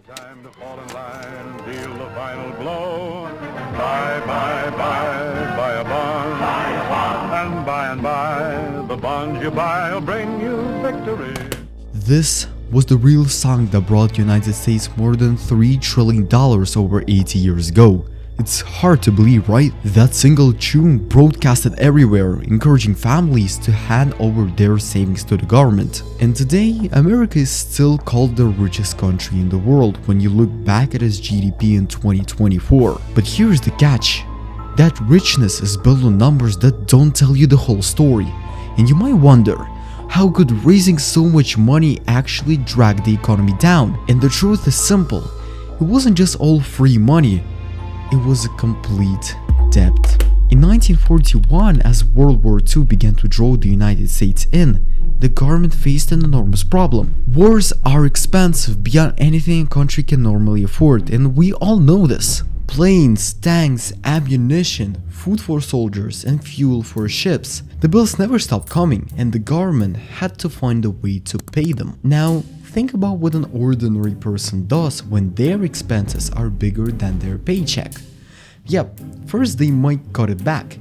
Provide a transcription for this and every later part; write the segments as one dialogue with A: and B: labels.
A: Time to fall in line and deal the final blow. Buy a bond. And by, the bonds you buy will bring you victory.
B: This was the real song that brought United States more than $3 trillion over 80 years ago. It's hard to believe, right? That single tune broadcasted everywhere, encouraging families to hand over their savings to the government. And today, America is still called the richest country in the world when you look back at its GDP in 2024. But here's the catch. That richness is built on numbers that don't tell you the whole story. And you might wonder, how could raising so much money actually drag the economy down? And the truth is simple. It wasn't just all free money. It was a complete debt. In 1941, as World War II began to draw the United States in, the government faced an enormous problem. Wars are expensive beyond anything a country can normally afford, and we all know this. Planes, tanks, ammunition, food for soldiers, and fuel for ships. The bills never stopped coming, and the government had to find a way to pay them. Now, think about what an ordinary person does when their expenses are bigger than their paycheck. Yep, first they might cut it back.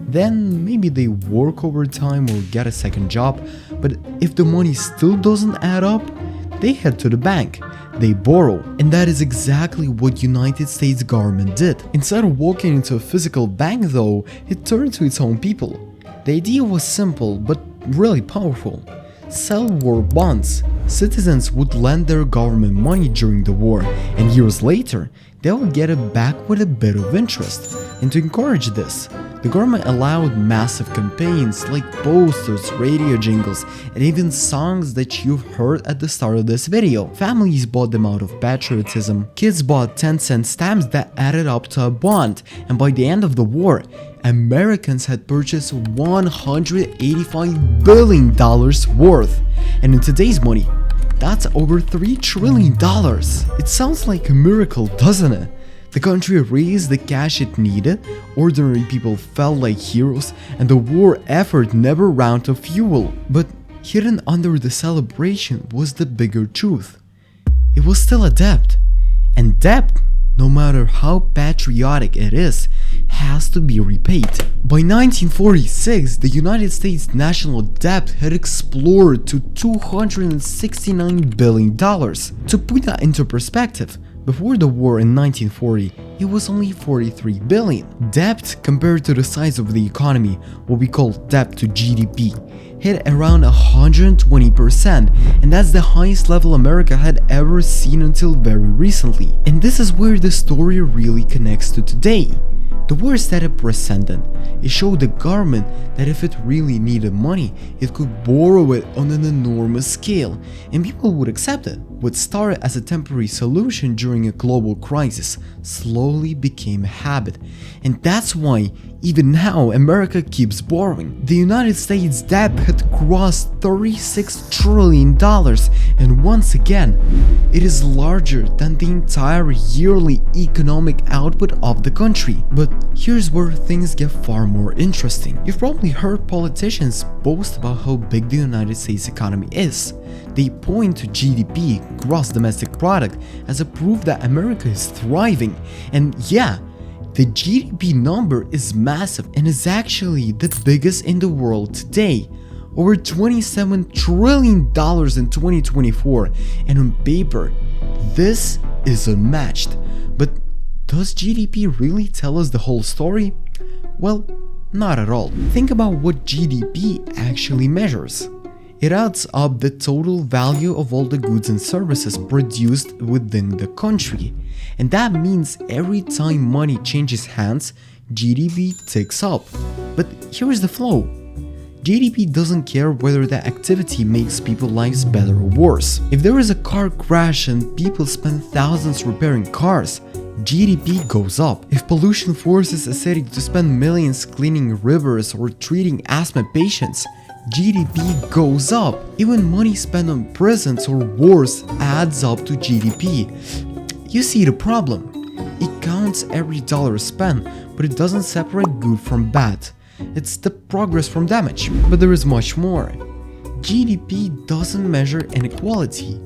B: Then maybe they work overtime or get a second job, but if the money still doesn't add up, they head to the bank. They borrow, and that is exactly what United States government did. Instead of walking into a physical bank though, it turned to its own people. The idea was simple but really powerful. Sell war bonds. Citizens would lend their government money during the war, and years later, they would get it back with a bit of interest. And to encourage this, the government allowed massive campaigns like posters, radio jingles, and even songs that you've heard at the start of this video. Families bought them out of patriotism, kids bought 10-cent stamps that added up to a bond, and by the end of the war, Americans had purchased $185 billion worth. And in today's money, that's over $3 trillion. It sounds like a miracle, doesn't it? The country raised the cash it needed, ordinary people felt like heroes, and the war effort never ran out of fuel. But hidden under the celebration was the bigger truth. It was still a debt. And debt, no matter how patriotic it is, has to be repaid. By 1946, the United States national debt had explored to $269 billion. To put that into perspective, before the war in 1940, it was only $43 billion. Debt, compared to the size of the economy, what we call debt to GDP, hit around 120%, and that's the highest level America had ever seen until very recently. And this is where the story really connects to today. The war set a precedent. It showed the government that if it really needed money, it could borrow it on an enormous scale, and people would accept it. What started as a temporary solution during a global crisis slowly became a habit, and that's why even now America keeps borrowing. The United States debt had crossed $36 trillion, and once again, it is larger than the entire yearly economic output of the country. But here's where things get far more interesting. You've probably heard politicians boast about how big the United States economy is. They point to GDP, gross domestic product, as a proof that America is thriving. And yeah, the GDP number is massive and is actually the biggest in the world today. Over $27 trillion in 2024, and on paper, this is unmatched. But does GDP really tell us the whole story? Well, not at all. Think about what GDP actually measures. It adds up the total value of all the goods and services produced within the country. And that means every time money changes hands, GDP ticks up. But here's the flow. GDP doesn't care whether the activity makes people's lives better or worse. If there is a car crash and people spend thousands repairing cars, GDP goes up. If pollution forces a city to spend millions cleaning rivers or treating asthma patients, GDP goes up. Even money spent on prisons or wars adds up to GDP. You see the problem. It counts every dollar spent, but it doesn't separate good from bad. It's the progress from damage. But there is much more. GDP doesn't measure inequality.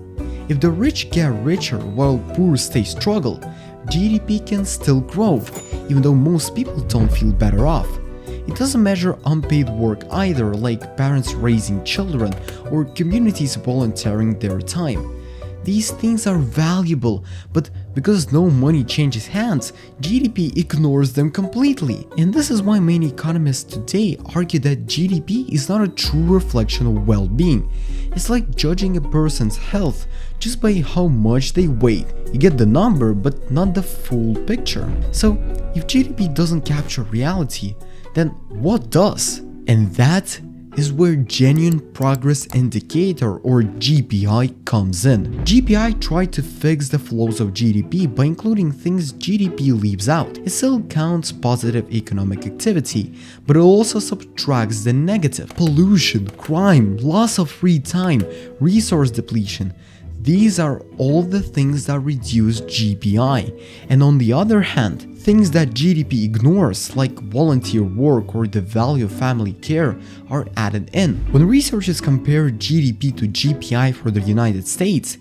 B: If the rich get richer while poor stay struggle, GDP can still grow, even though most people don't feel better off. It doesn't measure unpaid work either, like parents raising children or communities volunteering their time. These things are valuable, but because no money changes hands, GDP ignores them completely. And this is why many economists today argue that GDP is not a true reflection of well-being. It's like judging a person's health just by how much they weigh. You get the number, but not the full picture. So, if GDP doesn't capture reality, then what does? And that is where Genuine Progress Indicator or GPI comes in. GPI tried to fix the flaws of GDP by including things GDP leaves out. It still counts positive economic activity, but it also subtracts the negative. Pollution, crime, loss of free time, resource depletion. These are all the things that reduce GPI. And on the other hand, things that GDP ignores, like volunteer work or the value of family care, are added in. When researchers compared GDP to GPI for the United States,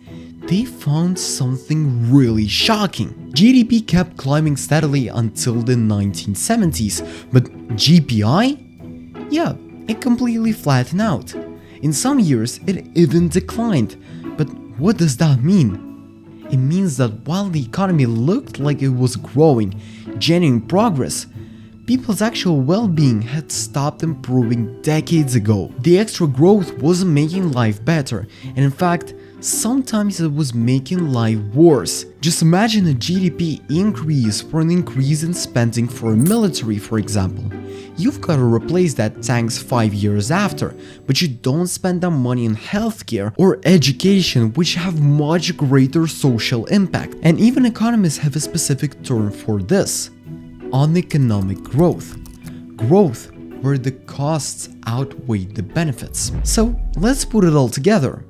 B: they found something really shocking. GDP kept climbing steadily until the 1970s, but GPI? Yeah, it completely flattened out. In some years, it even declined. But what does that mean? It means that while the economy looked like it was growing, genuine progress, people's actual well-being had stopped improving decades ago. The extra growth wasn't making life better, and in fact, sometimes it was making life worse. Just imagine a GDP increase for an increase in spending for a military, for example. You've got to replace that tanks 5 years after, but you don't spend that money on healthcare or education, which have much greater social impact. And even economists have a specific term for this: uneconomic growth. Growth where the costs outweigh the benefits. So let's put it all together.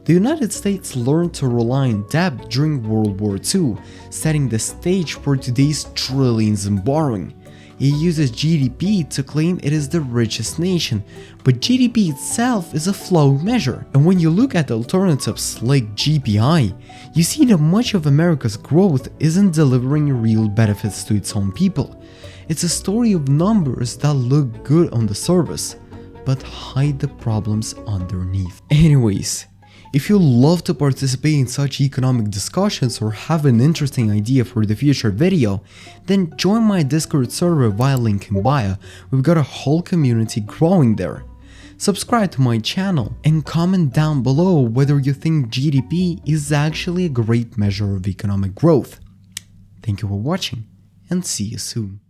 B: The United States learned to rely on debt during World War II, setting the stage for today's trillions in borrowing. It uses GDP to claim it is the richest nation, but GDP itself is a flawed measure. And when you look at alternatives like GPI, you see that much of America's growth isn't delivering real benefits to its own people. It's a story of numbers that look good on the surface, but hide the problems underneath. Anyways, if you love to participate in such economic discussions or have an interesting idea for the future video, then join my Discord server via link in bio. We've got a whole community growing there. Subscribe to my channel and comment down below whether you think GDP is actually a great measure of economic growth. Thank you for watching and see you soon.